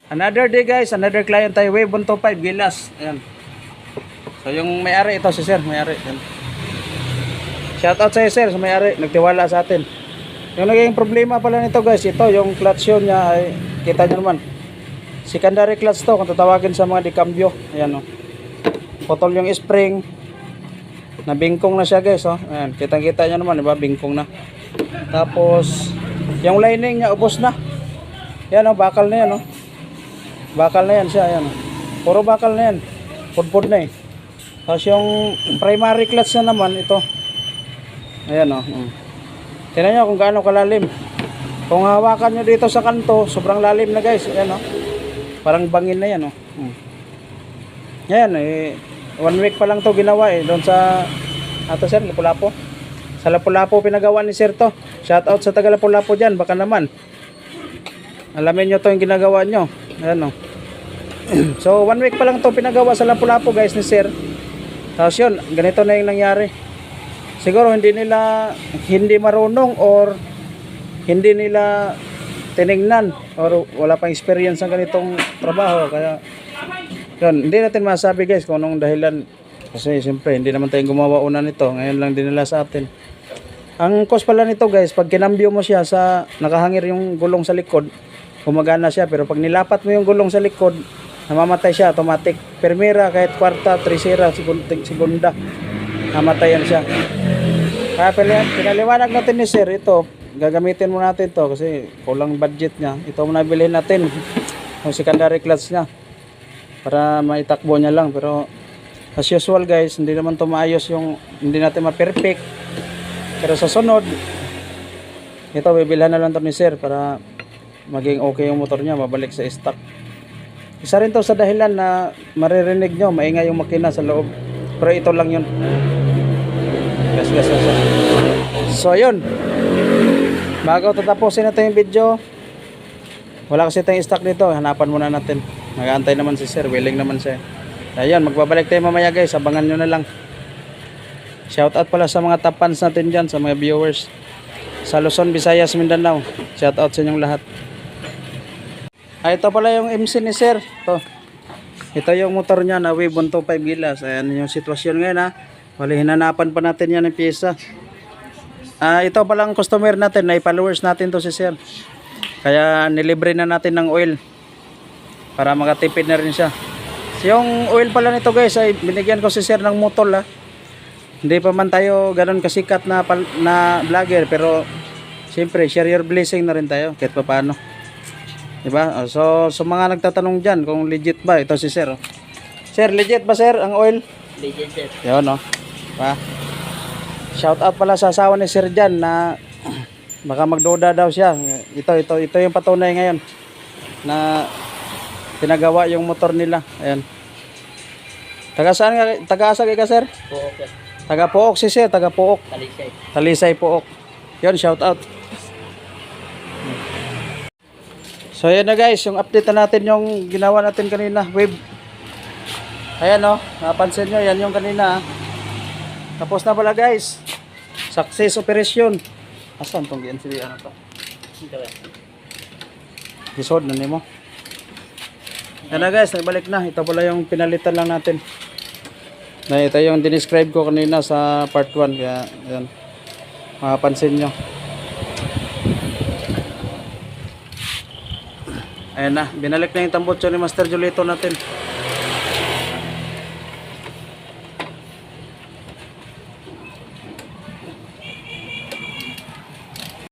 Another day guys, another client tayo, Wave 125 Gilas. Ayan. So yung may-ari ito si sir, may-ari. Shout out sa sir, sa may-ari, nagtiwala sa atin. Yung naging problema pala nito guys, ito yung clutch yun niya ay kita nyo naman. Secondary clutch to kung tatawagin sa mga dikambyo. Ayan o. Putol yung spring. Nabingkong na siya guys oh. Ayan, kitang-kita nyo naman, diba? Bingkong na. Tapos yung lining niya ubos na. Yan o, bakal na yan o. Bakal na yan siya, ayan. Puro bakal na yan. Pudpud na eh. Tapos yung primary clutch na naman, ito. Ayan o. Tingnan nyo kung gaano kalalim. Kung hawakan nyo dito sa kanto, sobrang lalim na guys. Ayan o. Parang bangin na yan o. Ayan eh. 1 week pa lang to ginawa eh. Doon sa, ato sir, Lapu-Lapu. Sa Lapu-Lapu pinagawa ni sir to. Shout out sa taga Lapu-Lapu dyan, baka naman. Alamin nyo to yung ginagawa nyo. Ayan o. So 1 week pa lang to pinagawa sa Lapu-Lapu guys ni sir. Tapos yun, ganito na yung nangyari. Siguro hindi marunong or hindi nila tinignan or wala pang experience ng ganitong trabaho. Kaya yun, hindi natin masabi guys kung anong dahilan. Kasi siyempre hindi naman tayong gumawa una nito. Ngayon lang dinala sa atin. Ang cause pala nito guys, pag kinambyo mo siya sa nakahangir yung gulong sa likod, gumagana siya. Pero pag nilapat mo yung gulong sa likod, namamatay siya automatic. Primera, kahit kwarta, trisera, segunda, namatayan siya. Kaya pinaliwanag natin ni sir, ito gagamitin mo natin to kasi kulang budget niya. Ito muna bilhin natin yung secondary clutch niya para maitakbo niya lang. Pero as usual guys, hindi naman to maayos, yung hindi natin ma-perfect. Pero sa sunod, ito bibilhan na lang to ni sir para maging okay yung motor niya, mabalik sa stock. Isa rin to sa dahilan na maririnig nyo maingay yung makina sa loob. Pero ito lang yun. Gas. So yun, bago tatapusin natin yung video, wala kasi tayong stock dito, hanapan muna natin. Nag-aantay naman si sir, willing naman siya. Ayun, magbabalik tayo mamaya guys, abangan nyo na lang. Shout out pala sa mga top fans natin dyan, sa mga viewers sa Luzon, Visayas, Mindanao. Shout out sa inyong lahat. Ito pala yung MC ni sir. Ito yung motor niya na Wave 125 Gilas. Ayan yung sitwasyon ngayon ha. Wala, hinanapan pa natin yan ng pyesa. Ito palang customer natin, na followers natin to si sir. Kaya nilibre na natin ng oil para makatipid na rin siya. Yung oil pala nito guys ay binigyan ko si sir ng motol ha. Hindi pa man tayo ganun kasikat na vlogger, pero siyempre share your blessing na rin tayo kahit pa paano. Diba? So mga nagtatanong dyan kung legit ba, ito si sir. Sir, legit ba sir ang oil? Legit sir. Yun no. Diba? Shout out pala sa asawa ni sir dyan na baka magduda daw siya. Ito yung patunay ngayon na pinagawa yung motor nila. Ayan. Taga-asa ka sir? Pook sir. Taga-Pook si sir, taga-Pook. Talisay. Talisay Pook. Yun, shout out. So ayan na guys, yung update na natin yung ginawa natin kanina, Wave. Ayan o, napansin nyo, yan yung kanina. Tapos na pala guys. Success operation. Asan itong GNC? Ano to? Isod na nimo. Ayan na guys, naibalik na. Ito pala yung pinalitan lang natin. Na ito yung dinescribe ko kanina sa part 1. Kaya ayan, mapapansin nyo. Ayan na, binalik na yung tambutso ni Master Julito natin.